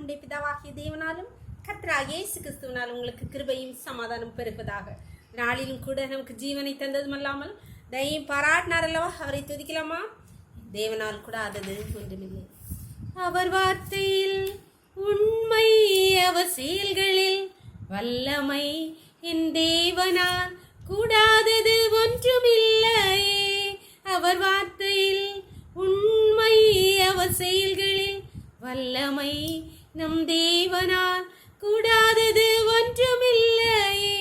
நம்முடைய பிதாவாகிய தேவனாலும் கர்த்தராகிய இயேசு கிறிஸ்துவினால் உங்களுக்கு கிருபையும் சமாதானம் பெருகுவதாக. நாளிலும் கூட நமக்கு ஜீவனை தந்ததும் அல்லாமல் தயையும் பாராட்டினார் அல்லவா, அவரை துதிக்கலாமா? தேவனால் கூட ஆதது ஒன்றுமில்லை. அவர் வார்த்தையில் உண்மை, அவர் செயல்களில் வல்லமை, என் தேவனால் கூடாதது ஒன்றுமில்லையே. அவர் வார்த்தையில் உண்மை, அவர் செயல்களில் வல்லமை, நம் தேவனால் கூடாதது ஒன்றுமில்லையே.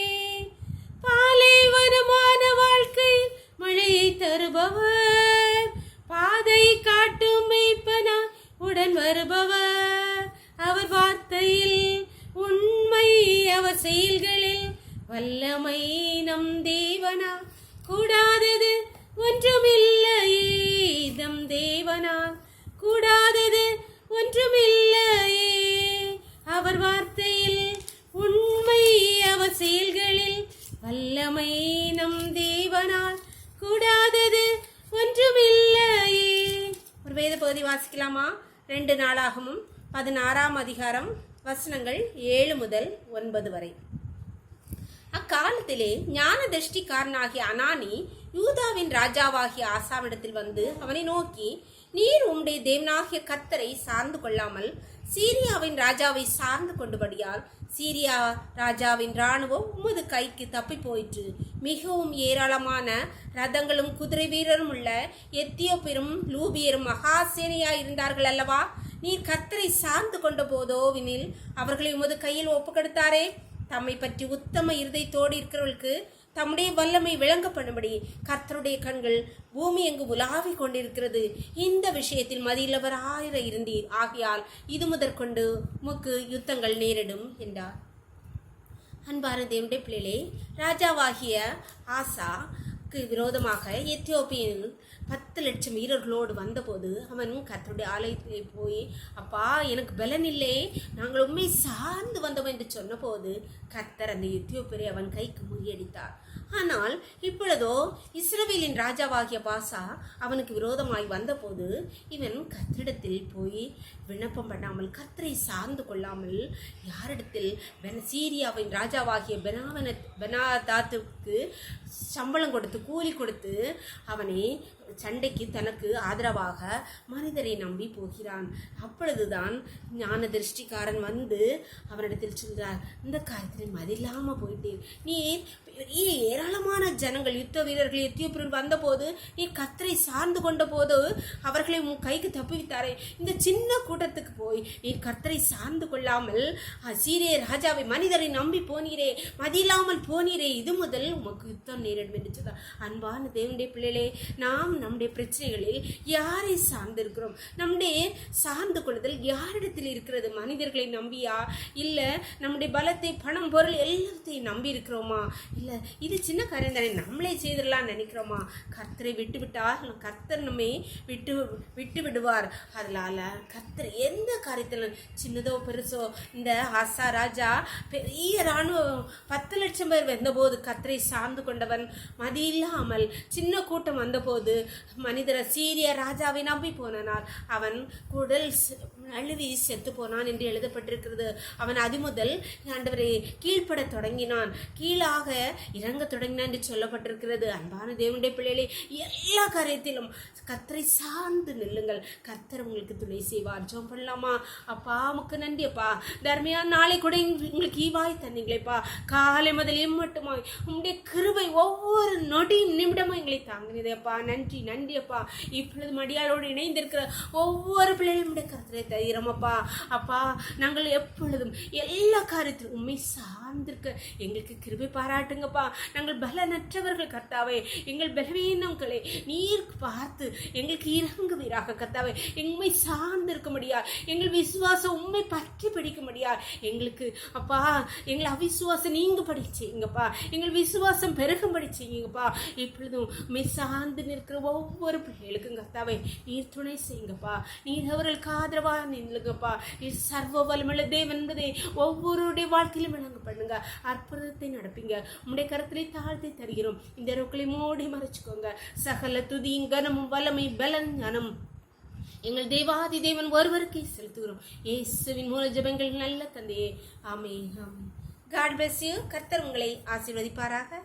பாலைவனமான வாழ்க்கை மழையை தருபவர், பாதை காட்டும் மேய்ப்பனா உடன் வருபவர். அவர் வார்த்தையில் உண்மை, அவர் செயல்களில் வல்லமை, நம் தேவனா கூடாதது ஒன்றுமில்லையே. நம் தேவனா கூடாதது ஒன்றுமில்லையே. அவர் வார்த்தையில் உண்மை, அவர் செயல்களில் வல்லமை, நம் தேவனால் கூடாதது ஒன்றுமில்லையே. ஒரு வேத பகுதி வாசிக்கலாமா? 2 நாளாகமும் 16ஆம் அதிகாரம் வசனங்கள் 7 முதல் 9 வரை. அக்காலத்திலே ஞான திருஷ்டிக்காரனாகிய அனானி யூதாவின் ராஜாவாகிய ஆசாவிடத்தில் வந்து அவனை நோக்கி, நீர் உம்முடைய தேவனாகிய கர்த்தரை சார்ந்து கொள்ளாமல் சீரியாவின் ராஜாவை சார்ந்து கொண்டபடியால் சீரியா ராஜாவின் இராணுவம் உமது கைக்கு தப்பி போயிற்று. மிகவும் ஏராளமான ரதங்களும் குதிரை வீரரும் உள்ள எத்தியோப்பியரும் லூபியரும் மகாசேனையாய் இருந்தார்கள் அல்லவா? நீர் கர்த்தரை சார்ந்து கொண்ட போதோவினில் அவர்களை உமது கையில் ஒப்புக்கொடுத்தாரே. தம்மை பற்றி உத்தம இருதயத்தோடு இருக்கிறவர்களுக்கு தம்முடைய வல்லமை விளங்கப்படும்படி கர்த்தருடைய கண்கள் பூமி எங்கு உலாவிக் கொண்டிருக்கிறது. இந்த விஷயத்தில் மதியுள்ளவராயிர இருந்தீர். ஆகையால் இது முதற்கொண்டு உமக்கு யுத்தங்கள் நேரிடும் என்றார். அன்பான தேவனுடைய பிள்ளைகளே, ராஜாவாகிய ஆசாக்கு விரோதமாக எத்தியோப்பியன் 10 லட்சம் வீரர்களோடு வந்தபோது அவன் கர்த்தருடைய ஆலயத்திலே போய், அப்பா எனக்கு பலன் இல்லை, நாங்கள் உண்மை சார்ந்து வந்தோம் என்று சொன்னபோது கர்த்தர் அந்த எத்தியோப்பியரை அவன் கைக்கு முறியடித்தார். ஆனால் இப்பொழுதோ இஸ்ரவேலின் ராஜாவாகிய பாசா அவனுக்கு விரோதமாய் வந்தபோது இவன் கர்த்தரிடத்தில் போய் விண்ணப்பம் பண்ணாமல் கர்த்தரை சார்ந்து கொள்ளாமல் யாரிடத்தில் சீரியாவின் ராஜாவாகிய பெனாதாத்துக்கு சம்பளம் கொடுத்து கூலி கொடுத்து அவனை சண்டைக்கு தனக்கு ஆதரவாக மனிதரை நம்பி போகிறான். அப்பொழுதுதான் ஞான திருஷ்டிக்காரன் வந்து அவனிடத்தில் சொல்கிறார், இந்த காரியத்தில் மதில்லாம போயிட்டீர். நீர் பெரிய ஏராளமான ஜனங்கள் யுத்த வீரர்கள் எத்தியோப்பியர்கள் வந்தபோது நீர் கர்த்தரை சார்ந்து கொண்ட போது அவர்களை உன் கைக்கு தப்புவித்தாரே. இந்த சின்ன கூட்டத்துக்கு போய் நீர் கர்த்தரை சார்ந்து கொள்ளாமல் சீரிய ராஜாவை மனிதரை நம்பி போனீரே, மதியில்லாமல் போனீரே, இது முதல் உமக்கு யுத்தம் நேரிடும் என்று சொன்னார். அன்பான தேவனுடைய பிள்ளைகளே, நாம் நம்முடைய பிரச்சனைகளில் யாரை சார்ந்து இருக்கிறோம்? நம்முடைய சார்ந்து கொள்ளுதல் யாரிடத்தில் இருக்கிறது? மனிதர்களை நம்பியா, இல்லை நம்முடைய பலத்தை பணம் பொருள் எல்லாத்தையும் நம்பி இருக்கிறோமா? இல்லை இது சின்ன காரியம் தானே, நம்மளே செய்திடலாம் நினைக்கிறோமா? கர்த்தரை விட்டு விட்டால் கர்த்தர் நம்மை விட்டு விடுவார். அதனால கர்த்தர் எந்த காரியத்தில் சின்னதோ பெருசோ, இந்த ஆசா ராஜா பெரிய இராணுவம் 10 லட்சம் பேர் வந்தபோது கர்த்தரை சார்ந்து கொண்டவன் மதியில்லாமல் சின்ன கூட்டம் வந்தபோது மனிதர சீரிய ராஜாவை நம்பி போனால் அவன் குடல் அழுவி செத்து போனான் என்று எழுதப்பட்டிருக்கிறது. அவன் அதிமுதல் ஆண்டவரை கீழ்ப்பட தொடங்கினான், கீழாக இறங்க தொடங்கினான் என்று சொல்லப்பட்டிருக்கிறது. அன்பான தேவனுடைய பிள்ளைகளே, எல்லா காரியத்திலும் கர்த்தரை சார்ந்து நில்லுங்கள். கர்த்தர் உங்களுக்கு துணை செய்வார். ஜெபம் பண்ணலாமா? அப்பா உமக்கு நன்றி அப்பா, தர்மையான நாளை கூட உங்களுக்கு ஈவாய் தந்தீங்களேப்பா. காலை முதல் மட்டுமாய் உங்களுடைய கிருபை ஒவ்வொரு நொடி நிமிடமும் எங்களை தாங்கினதேப்பா. நன்றி நன்றி அப்பா. இப்பொழுது மடியாரோடு இணைந்திருக்கிற ஒவ்வொரு பிள்ளைகளுடைய கர்த்தரை தயிரமப்பா. அப்பா நாங்கள் எப்பொழுதும் எல்லா காரியத்திலும் உண்மை சார்ந்திருக்க எங்களுக்கு கிருபை பாராட்டுங்கப்பா. நாங்கள் பலனற்றவர்கள் கர்த்தாவே, எங்கள் பலவீனங்களை நீர் பார்த்து எங்களுக்கு இறங்குவீராக கர்த்தாவே. எங்களை சார்ந்து இருக்க முடியாது, எங்கள் விசுவாசம் உண்மை பற்றி பிடிக்க முடியாது. எங்களுக்கு அப்பா எங்களை அவிசுவாசம் நீங்க படிச்சீங்கப்பா, எங்கள் விசுவாசம் பெருகும்படி செய்யுங்கப்பா. இப்பொழுதும் உண்மை சார்ந்து நிற்கிற ஒவ்வொரு பிள்ளைகளுக்கும் கர்த்தாவே நீர் துணை செய்யுங்கப்பா. நீர் அவர்களுக்கு ஆதரவா நின்றுங்கப்பா. நீர் சர்வ வல்லமையுள்ள தேவன் என்பதை ஒவ்வொருடைய வாழ்க்கையிலும் விளங்க பண்ணுங்க. அற்புதத்தை நடப்பீங்க. உங்களுடைய கருத்திலே தாழ்த்தி தருகிறோம். இந்த ரோக்களை மூடி மறைச்சுக்கோங்க. சகல துதியும் கனமும் வல்லமை பலன் ஞானம் எங்கள் தேவாதி தேவன் ஒருவருக்கே செலுத்துகிறோம். இயேசுவின் மூல ஜெபங்கள் நல்ல தந்தையே. ஆமென். ஆமென். God bless you. கர்த்தர் உங்களை ஆசீர்வதிப்பாராக.